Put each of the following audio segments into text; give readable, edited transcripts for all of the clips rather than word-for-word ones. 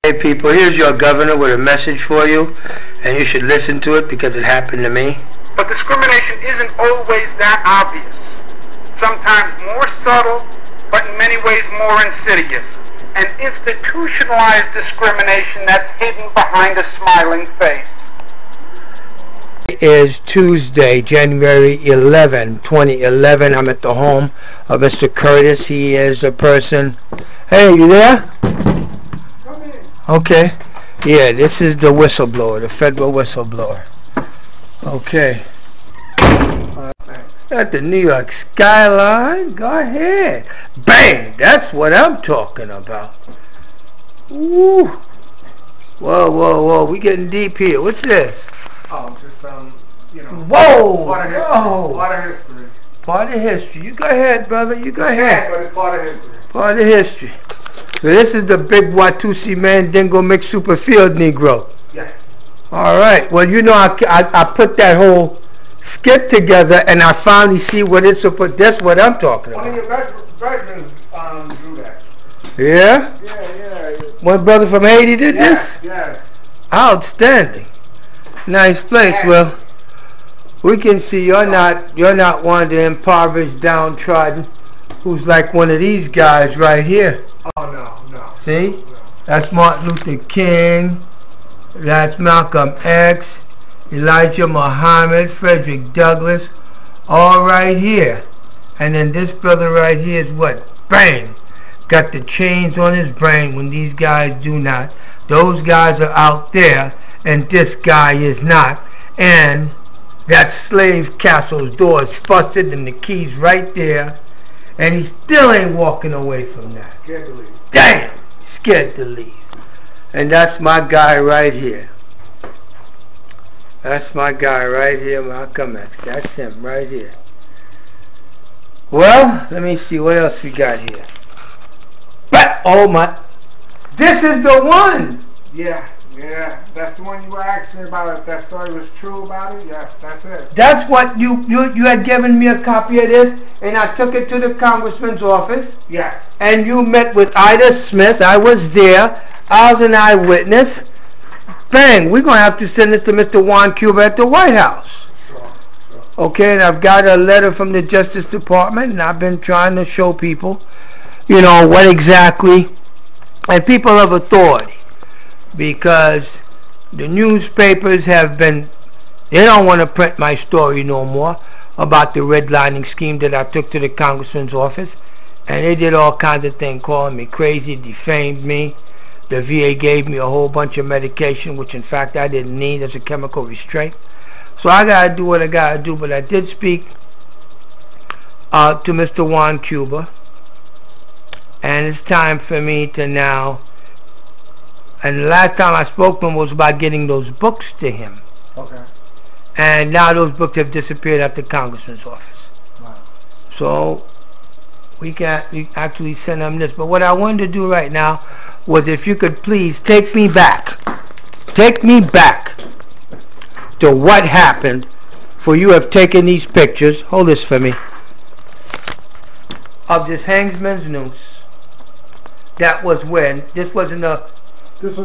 Hey people, here's your governor with a message for you, and you should listen to it because it happened to me. But discrimination isn't always that obvious. Sometimes more subtle, but in many ways more insidious. An institutionalized discrimination that's hidden behind a smiling face. It is Tuesday, January 11, 2011. I'm at the home of Mr. Curtis. He is a person. Hey, you there? Come in. Okay. Yeah, this is the whistleblower, the federal whistleblower. Okay. At the New York skyline. Go ahead. Bang! That's what I'm talking about. Woo! Whoa, whoa, whoa. We getting deep here. What's this? Oh, just you know. Whoa! Part of history. Whoa! Part of history. Part of history. You go ahead, brother. You go ahead. Sad, but it's part of history. Part of history. So this is the big Watusi Mandingo mixed super field Negro. Yes. All right. Well, you know, I put that whole skit together, and I finally see what it's supposed. That's what I'm talking about. One of your veterans drew that. Yeah. Yeah. One brother from Haiti did this. Yes. Outstanding. Nice place. Well, we can see you're not one of the impoverished, downtrodden, who's like one of these guys right here. Oh no. See? No. That's Martin Luther King. That's Malcolm X. Elijah Muhammad, Frederick Douglass, all right here. And then this brother right here is what? Bang! Got the chains on his brain when these guys do not. Those guys are out there, and this guy is not. And that slave castle's door is busted and the key's right there. And he still ain't walking away from that. Scared to leave. Damn! Scared to leave. And that's my guy right here. That's my guy right here, Malcolm X. That's him right here. Well, let me see what else we got here. But, oh my, this is the one! Yeah. That's the one you were asking me about. If that story was true about it, yes, that's it. That's what you had given me a copy of this, and I took it to the congressman's office. Yes. And you met with Ida Smith. I was there. I was an eyewitness. Bang, we're going to have to send it to Mr. Juan Cuba at the White House. Sure. Okay, and I've got a letter from the Justice Department, and I've been trying to show people, you know, what exactly, and people of authority, because the newspapers have been, they don't want to print my story no more about the redlining scheme that I took to the congressman's office, and they did all kinds of things, calling me crazy, defamed me. The VA gave me a whole bunch of medication, which in fact I didn't need as a chemical restraint. So I got to do what I got to do. But I did speak to Mr. Juan Cuba. And it's time for me to now. And the last time I spoke to him was about getting those books to him. Okay. And now those books have disappeared at the congressman's office. Wow. So we actually send him this. But what I wanted to do right now was if you could please take me back to what happened, for you have taken these pictures, hold this for me, of this HANGMAN'S noose. That was when, this was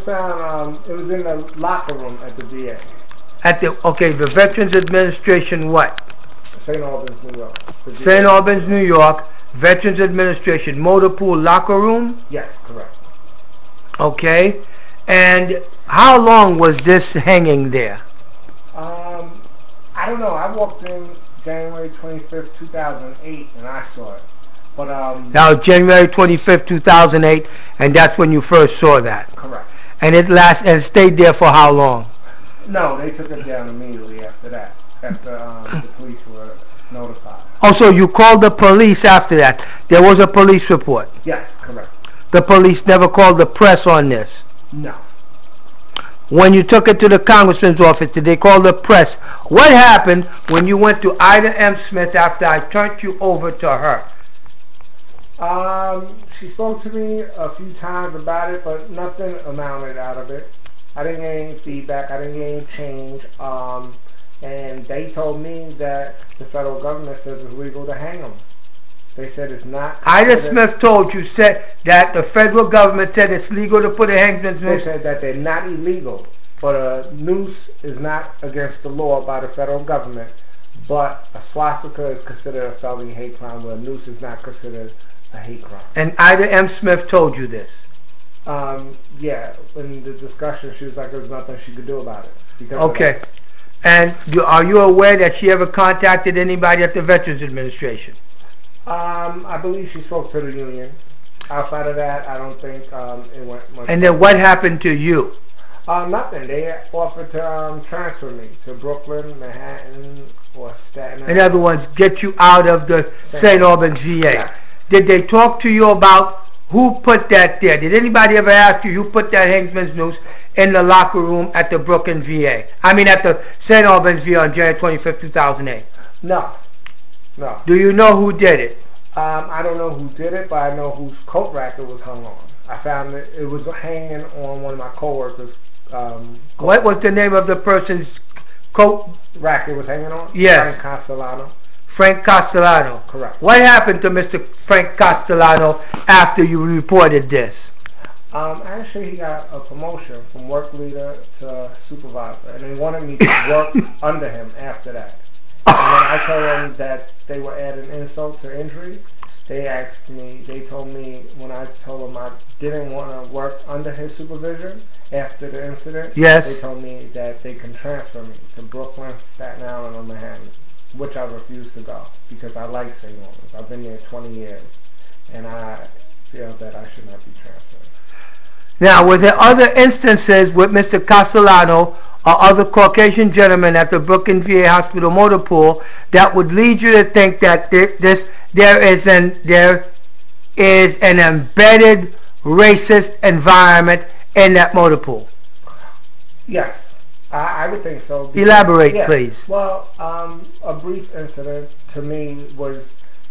found, it was in the locker room at the VA. The Veterans Administration what? St. Albans, New York. St. Albans, New York, Veterans Administration motor pool locker room? Yes, correct. Okay, and how long was this hanging there? I don't know. I walked in January 25th, 2008, and I saw it. But that was January 25th, 2008, and that's when you first saw that. Correct. And it stayed there for how long? No, they took it down immediately after that. After the police were notified. Oh, so you called the police after that? There was a police report? Yes, correct. The police never called the press on this? No. When you took it to the congressman's office, did they call the press? What happened when you went to Ida M. Smith after I turned you over to her? She spoke to me a few times about it, but nothing amounted out of it. I didn't get any feedback. I didn't get any change. And they told me that the federal government says it's legal to hang them. They said it's not. Ida Smith told you, said that the federal government said it's legal to put a hangman's noose. They said that they're not illegal, but a noose is not against the law by the federal government. But a swastika is considered a felony hate crime, where a noose is not considered a hate crime. And Ida M. Smith told you this? Yeah, in the discussion, she was like there was nothing she could do about it. Because okay. And are you aware that she ever contacted anybody at the Veterans Administration? I believe she spoke to the union. Outside of that, I don't think it went much. And then what happened to you? Nothing. They offered to transfer me to Brooklyn, Manhattan, or Staten Island. In other words, get you out of the St. Albans VA. Yes. Did they talk to you about who put that there? Did anybody ever ask you who put that hangman's noose in the locker room at the Brooklyn VA? I mean at the St. Albans VA on January 25th, 2008? No. No. Do you know who did it? I don't know who did it, but I know whose coat rack it was hung on. I found it was hanging on one of my coworkers. What was the name of the person's coat rack it was hanging on? Yes. Frank Castellano. Frank Castellano. Correct. What happened to Mr. Frank Castellano after you reported this? Actually, he got a promotion from work leader to supervisor, and they wanted me to work under him after that. And when I told them that they were adding insult to injury, they asked me, they told me when I told them I didn't want to work under his supervision after the incident, yes, they told me that they can transfer me to Brooklyn, Staten Island, or Manhattan, which I refused to go because I like St. Albans. I've been there 20 years, and I feel that I should not be transferred. Now, were there other instances with Mr. Castellano or other Caucasian gentlemen at the Brooklyn VA Hospital motor pool that would lead you to think that there is an embedded racist environment in that motor pool? Yes, I would think so. Because, elaborate, please. Well, a brief incident to me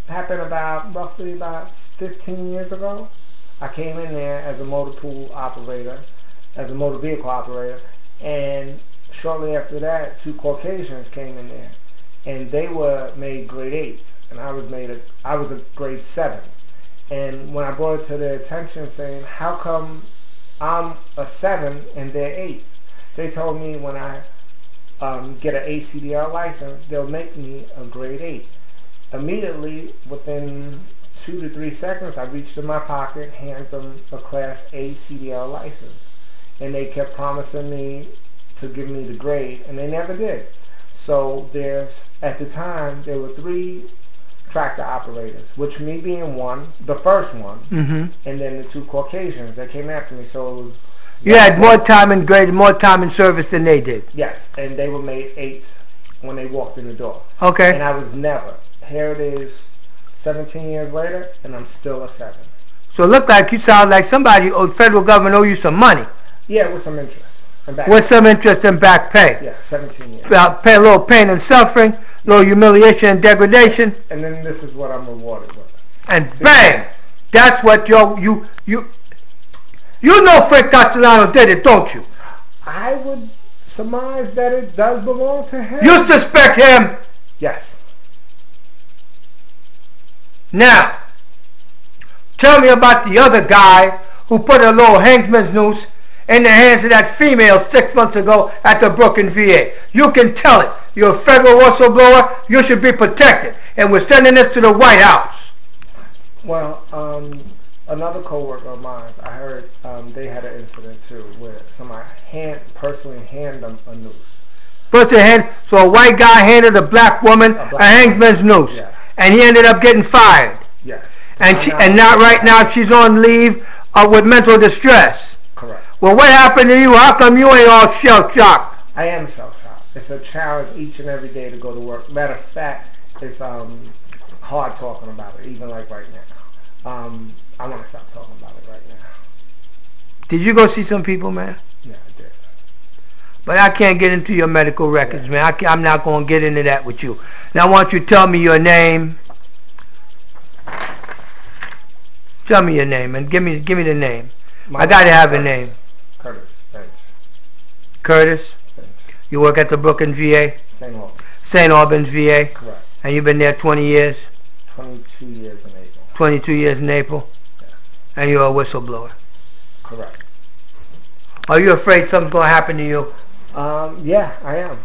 happened roughly about 15 years ago. I came in there as a motor pool operator, as a motor vehicle operator, and shortly after that, 2 Caucasians came in there, and they were made grade 8s, and I was a grade 7. And when I brought it to their attention, saying, "How come I'm a 7 and they're 8s?" They told me when I get an ACDL license, they'll make me a grade 8. Immediately, within 2 to 3 seconds, I reached in my pocket, handed them a Class A CDL license. And they kept promising me to give me the grade, and they never did. So at the time, there were 3 tractor operators, which me being one, the first one, and then the 2 Caucasians that came after me. So it was... You had more time in grade, more time in service than they did. Yes, and they were made 8s when they walked in the door. Okay. And I was never. Here it is, 17 years later, and I'm still a 7. So it looked like you sound like somebody, federal government owe you some money. Yeah, with some interest. With some interest in back pay. Yeah, 17 years. Pay a little pain and suffering, a little humiliation and degradation. And then this is what I'm rewarded with. And bang! That's what you know Frank Castellano did it, don't you? I would surmise that it does belong to him. You suspect him? Yes. Now, tell me about the other guy who put a little hangman's noose in the hands of that female 6 months ago at the Brooklyn VA. You can tell it. You're a federal whistleblower. You should be protected. And we're sending this to the White House. Well, another coworker of mine, I heard they had an incident too where somebody personally handed them a noose. So a white guy handed a black woman a hangman's noose. Yeah. And he ended up getting fired. Yes. And not right now she's on leave with mental distress. Correct. Well, what happened to you? How come you ain't all shell-shocked? I am shell-shocked. It's a challenge each and every day to go to work. Matter of fact, it's hard talking about it, even like right now. I want to stop talking about it right now. Did you go see some people, man? Yeah, I did. But I can't get into your medical records, man. I'm not going to get into that with you. Now, I want you to tell me your name. Tell me your name, and give me the name. I got to have a name. Curtis. Curtis? Thanks. You work at the Brooklyn VA? St. Albans. St. Albans VA? Correct. And you've been there 20 years? 22 years and 8 22 years in April. Yes. And you're a whistleblower. Correct. Are you afraid something's going to happen to you? Yeah, I am.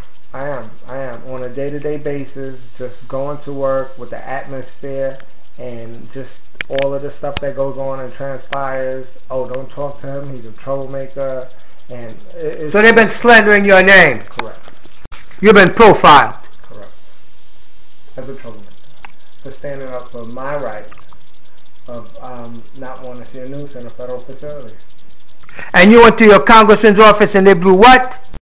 On a day-to-day basis, just going to work with the atmosphere and just all of the stuff that goes on and transpires. Oh, don't talk to him. He's a troublemaker. And so they've been slandering your name. Correct. You've been profiled. Correct. As a troublemaker. For standing up for my rights of not wanting to see a noose in a federal facility. And you went to your congressman's office and they blew what?